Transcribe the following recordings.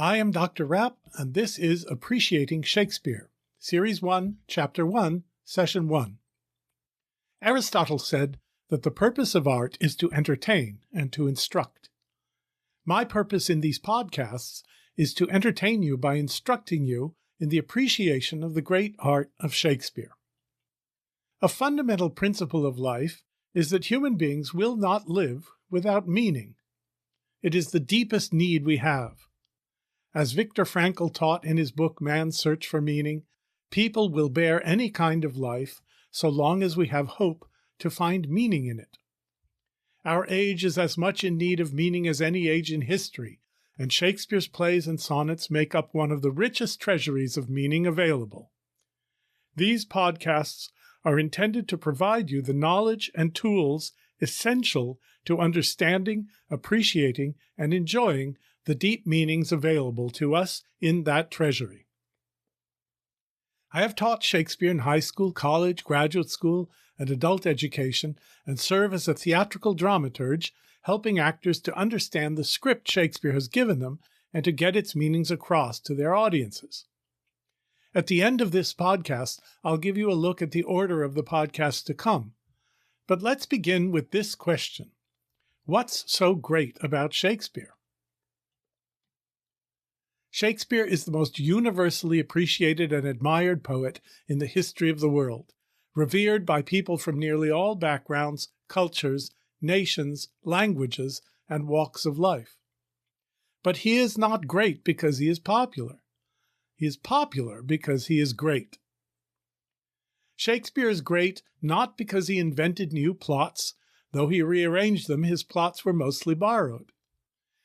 I am Dr. Rapp, and this is Appreciating Shakespeare, Series 1, Chapter 1, Session 1. Aristotle said that the purpose of art is to entertain and to instruct. My purpose in these podcasts is to entertain you by instructing you in the appreciation of the great art of Shakespeare. A fundamental principle of life is that human beings will not live without meaning. It is the deepest need we have. As Viktor Frankl taught in his book Man's Search for Meaning, people will bear any kind of life so long as we have hope to find meaning in it. Our age is as much in need of meaning as any age in history, and Shakespeare's plays and sonnets make up one of the richest treasuries of meaning available. These podcasts are intended to provide you the knowledge and tools essential to understanding, appreciating, and enjoying the deep meanings available to us in that treasury. I have taught Shakespeare in high school, college, graduate school, and adult education, and serve as a theatrical dramaturge, helping actors to understand the script Shakespeare has given them and to get its meanings across to their audiences. At the end of this podcast, I'll give you a look at the order of the podcasts to come. But let's begin with this question. What's so great about Shakespeare? Shakespeare is the most universally appreciated and admired poet in the history of the world, revered by people from nearly all backgrounds, cultures, nations, languages, and walks of life. But he is not great because he is popular. He is popular because he is great. Shakespeare is great not because he invented new plots. Though he rearranged them, his plots were mostly borrowed.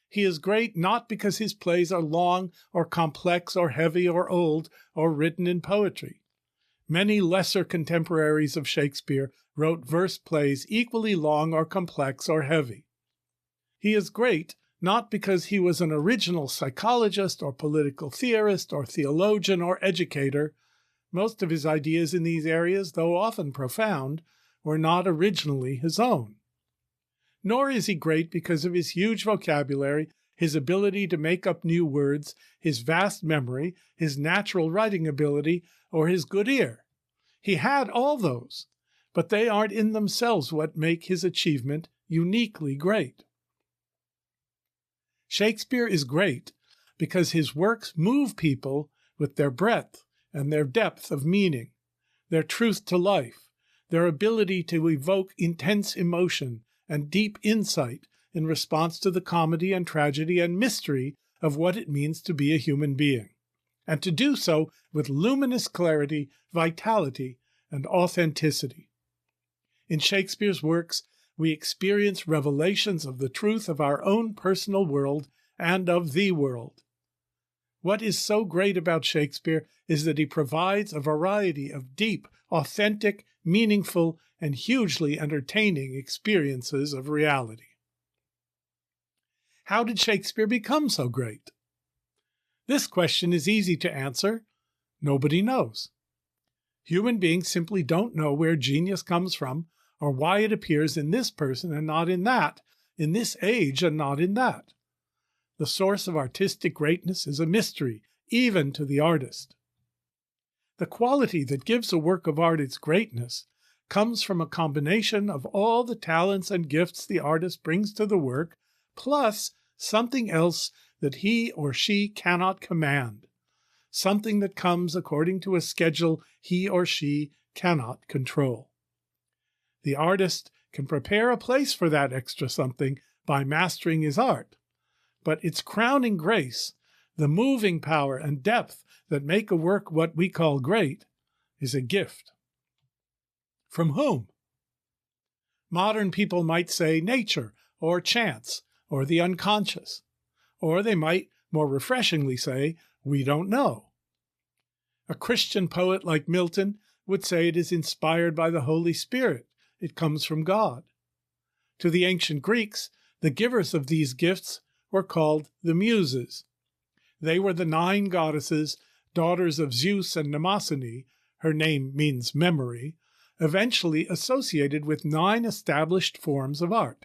He is great not because his plays are long or complex or heavy or old or written in poetry. Many lesser contemporaries of Shakespeare wrote verse plays equally long or complex or heavy. He is great not because he was an original psychologist or political theorist or theologian or educator. Most of his ideas in these areas, though often profound, were not originally his own. Nor is he great because of his huge vocabulary, his ability to make up new words, his vast memory, his natural writing ability, or his good ear. He had all those, but they aren't in themselves what make his achievement uniquely great. Shakespeare is great because his works move people with their breadth and their depth of meaning, their truth to life, their ability to evoke intense emotion and deep insight in response to the comedy and tragedy and mystery of what it means to be a human being, and to do so with luminous clarity, vitality, and authenticity. In Shakespeare's works, we experience revelations of the truth of our own personal world and of the world. What is so great about Shakespeare is that he provides a variety of deep, authentic, meaningful, and hugely entertaining experiences of reality. How did Shakespeare become so great? This question is easy to answer. Nobody knows. Human beings simply don't know where genius comes from or why it appears in this person and not in that, in this age and not in that. The source of artistic greatness is a mystery, even to the artist. The quality that gives a work of art its greatness comes from a combination of all the talents and gifts the artist brings to the work, plus something else that he or she cannot command, something that comes according to a schedule he or she cannot control. The artist can prepare a place for that extra something by mastering his art, but its crowning grace, the moving power and depth that make a work what we call great, is a gift. From whom? Modern people might say nature, or chance, or the unconscious. Or they might, more refreshingly, say, we don't know. A Christian poet like Milton would say it is inspired by the Holy Spirit. It comes from God. To the ancient Greeks, the givers of these gifts were called the Muses. They were the 9 goddesses, daughters of Zeus and Mnemosyne, her name means memory, eventually associated with 9 established forms of art: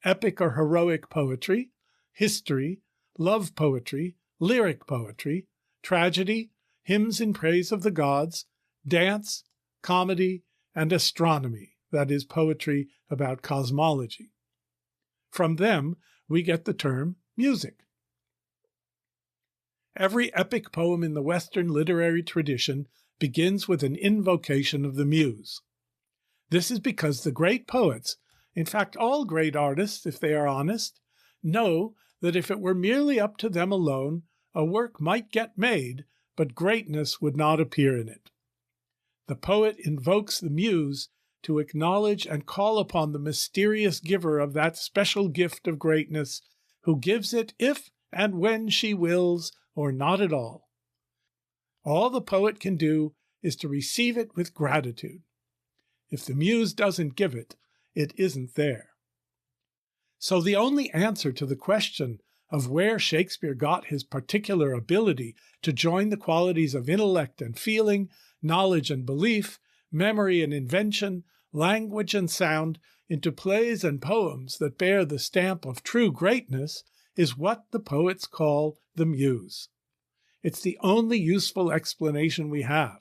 epic or heroic poetry, history, love poetry, lyric poetry, tragedy, hymns in praise of the gods, dance, comedy, and astronomy, that is, poetry about cosmology. From them, we get the term music. Every epic poem in the Western literary tradition begins with an invocation of the muse. This is because the great poets, in fact all great artists if they are honest, know that if it were merely up to them alone, a work might get made, but greatness would not appear in it. The poet invokes the muse to acknowledge and call upon the mysterious giver of that special gift of greatness, who gives it if and when she wills, or not at all. All the poet can do is to receive it with gratitude. If the muse doesn't give it, it isn't there. So the only answer to the question of where Shakespeare got his particular ability to join the qualities of intellect and feeling, knowledge and belief, memory and invention, language and sound into plays and poems that bear the stamp of true greatness is what the poets call the muse. It's the only useful explanation we have.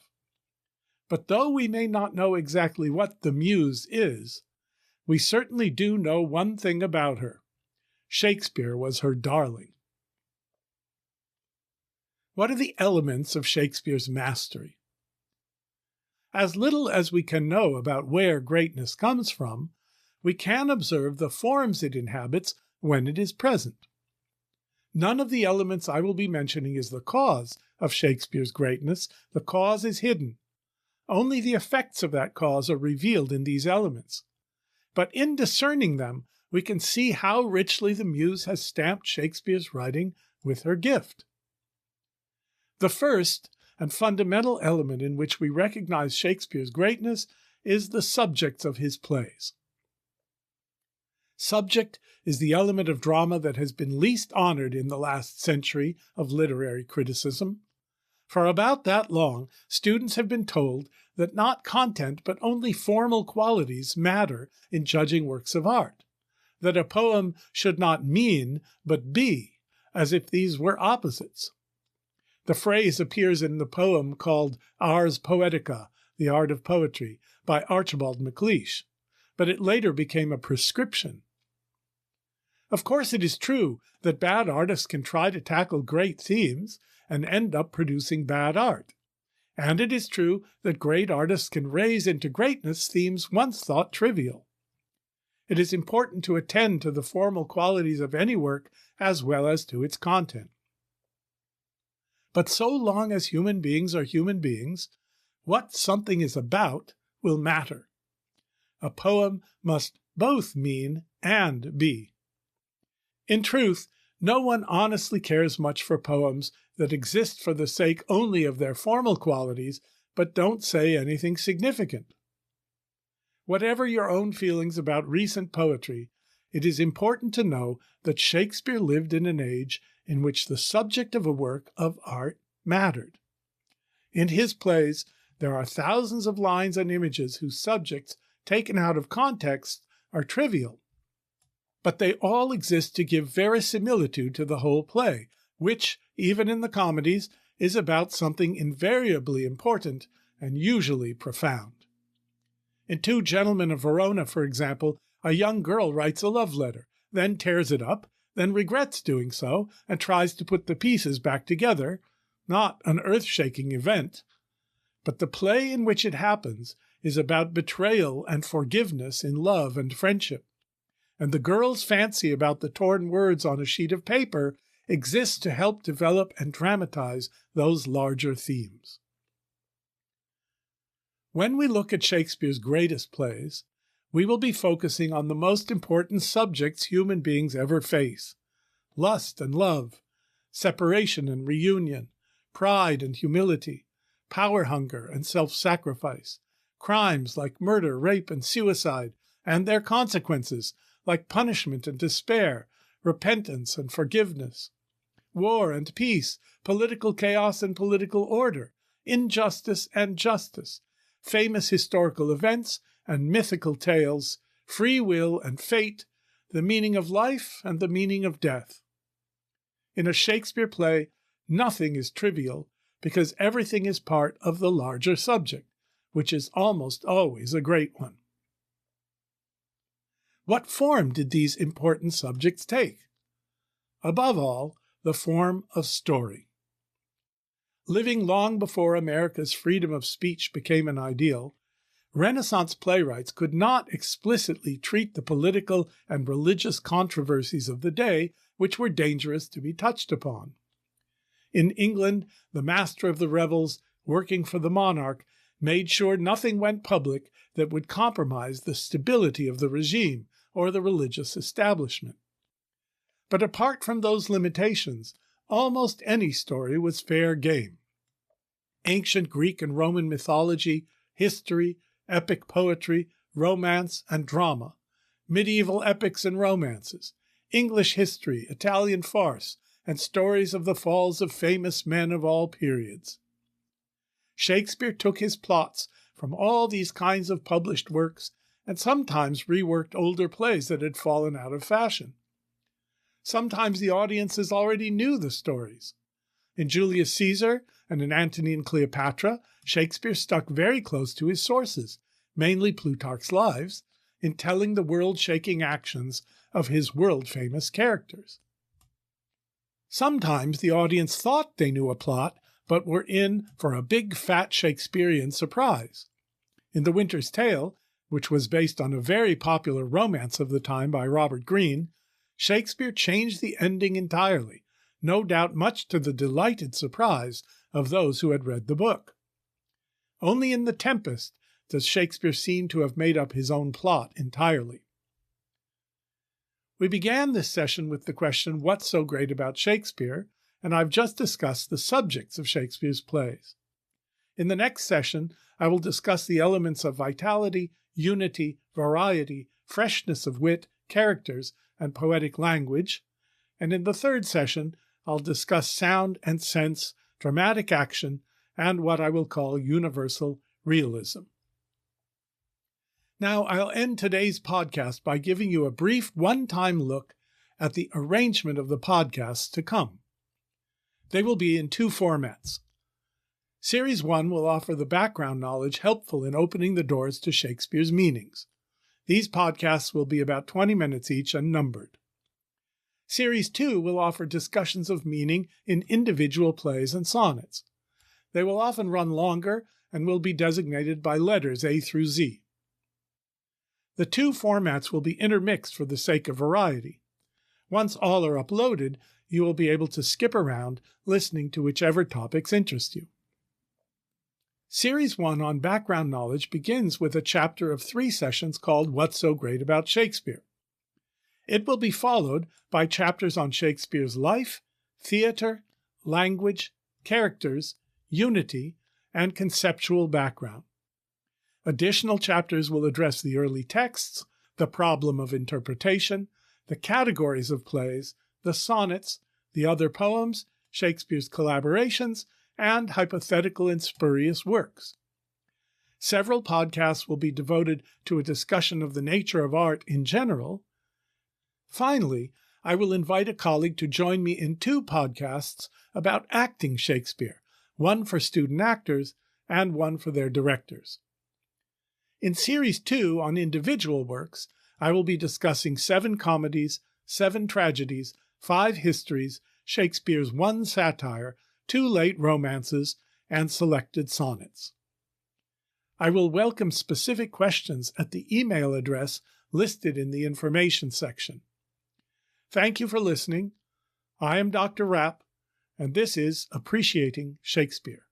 But though we may not know exactly what the muse is, we certainly do know one thing about her. Shakespeare was her darling. What are the elements of Shakespeare's mastery? As little as we can know about where greatness comes from, we can observe the forms it inhabits when it is present. None of the elements I will be mentioning is the cause of Shakespeare's greatness. The cause is hidden. Only the effects of that cause are revealed in these elements. But in discerning them, we can see how richly the muse has stamped Shakespeare's writing with her gift. The first and fundamental element in which we recognize Shakespeare's greatness is the subjects of his plays. Subject is the element of drama that has been least honored in the last century of literary criticism. For about that long, students have been told that not content but only formal qualities matter in judging works of art, that a poem should not mean but be, as if these were opposites. The phrase appears in the poem called Ars Poetica, The Art of Poetry, by Archibald MacLeish, but it later became a prescription. Of course, it is true that bad artists can try to tackle great themes and end up producing bad art. And it is true that great artists can raise into greatness themes once thought trivial. It is important to attend to the formal qualities of any work as well as to its content. But so long as human beings are human beings, what something is about will matter. A poem must both mean and be. In truth, no one honestly cares much for poems that exist for the sake only of their formal qualities, but don't say anything significant. Whatever your own feelings about recent poetry, it is important to know that Shakespeare lived in an age in which the subject of a work of art mattered. In his plays, there are thousands of lines and images whose subjects, taken out of context, are trivial. But they all exist to give verisimilitude to the whole play, which, even in the comedies, is about something invariably important and usually profound. In Two Gentlemen of Verona, for example, a young girl writes a love letter, then tears it up, then regrets doing so, and tries to put the pieces back together. Not an earth-shaking event. But the play in which it happens is about betrayal and forgiveness in love and friendship. And the girl's fancy about the torn words on a sheet of paper exists to help develop and dramatize those larger themes. When we look at Shakespeare's greatest plays, we will be focusing on the most important subjects human beings ever face: lust and love, separation and reunion, pride and humility, power hunger and self-sacrifice, crimes like murder, rape, and suicide, and their consequences like punishment and despair, repentance and forgiveness, war and peace, political chaos and political order, injustice and justice, famous historical events and mythical tales, free will and fate, the meaning of life and the meaning of death. In a Shakespeare play, Nothing is trivial because everything is part of the larger subject, which is almost always a great one. What form did these important subjects take? Above all, the form of story. Living long before America's freedom of speech became an ideal, Renaissance playwrights could not explicitly treat the political and religious controversies of the day, which were dangerous to be touched upon. In England, the master of the revels, working for the monarch, made sure nothing went public that would compromise the stability of the regime or the religious establishment. But apart from those limitations, almost any story was fair game. Ancient Greek and Roman mythology, history, epic poetry, romance, and drama, medieval epics and romances, English history, Italian farce, and stories of the falls of famous men of all periods. Shakespeare took his plots from all these kinds of published works and sometimes reworked older plays that had fallen out of fashion. Sometimes the audiences already knew the stories. In Julius Caesar and in Antony and Cleopatra, Shakespeare stuck very close to his sources, mainly Plutarch's Lives, in telling the world-shaking actions of his world-famous characters. Sometimes the audience thought they knew a plot, but were in for a big fat Shakespearean surprise. In The Winter's Tale, which was based on a very popular romance of the time by Robert Greene, Shakespeare changed the ending entirely, no doubt much to the delighted surprise of those who had read the book. Only in The Tempest does Shakespeare seem to have made up his own plot entirely. We began this session with the question, what's so great about Shakespeare? And I've just discussed the subjects of Shakespeare's plays. In the next session, I will discuss the elements of vitality, unity, variety, freshness of wit, characters, and poetic language. And in the third session, I'll discuss sound and sense, dramatic action, and what I will call universal realism. Now, I'll end today's podcast by giving you a brief one-time look at the arrangement of the podcasts to come. They will be in two formats. Series 1 will offer the background knowledge helpful in opening the doors to Shakespeare's meanings. These podcasts will be about 20 minutes each and numbered. Series 2 will offer discussions of meaning in individual plays and sonnets. They will often run longer and will be designated by letters A through Z. The two formats will be intermixed for the sake of variety. Once all are uploaded, you will be able to skip around, listening to whichever topics interest you. Series 1 on background knowledge begins with a chapter of 3 sessions called What's So Great About Shakespeare? It will be followed by chapters on Shakespeare's life, theater, language, characters, unity, and conceptual background. Additional chapters will address the early texts, the problem of interpretation, the categories of plays, the sonnets, the other poems, Shakespeare's collaborations, and hypothetical and spurious works. Several podcasts will be devoted to a discussion of the nature of art in general. Finally, I will invite a colleague to join me in 2 podcasts about acting Shakespeare, one for student actors and one for their directors. In Series 2 on individual works, I will be discussing 7 comedies, 7 tragedies, 5 histories, Shakespeare's 1 satire, 2 late romances, and selected sonnets. I will welcome specific questions at the email address listed in the information section. Thank you for listening. I am Dr. Rapp, and this is Appreciating Shakespeare.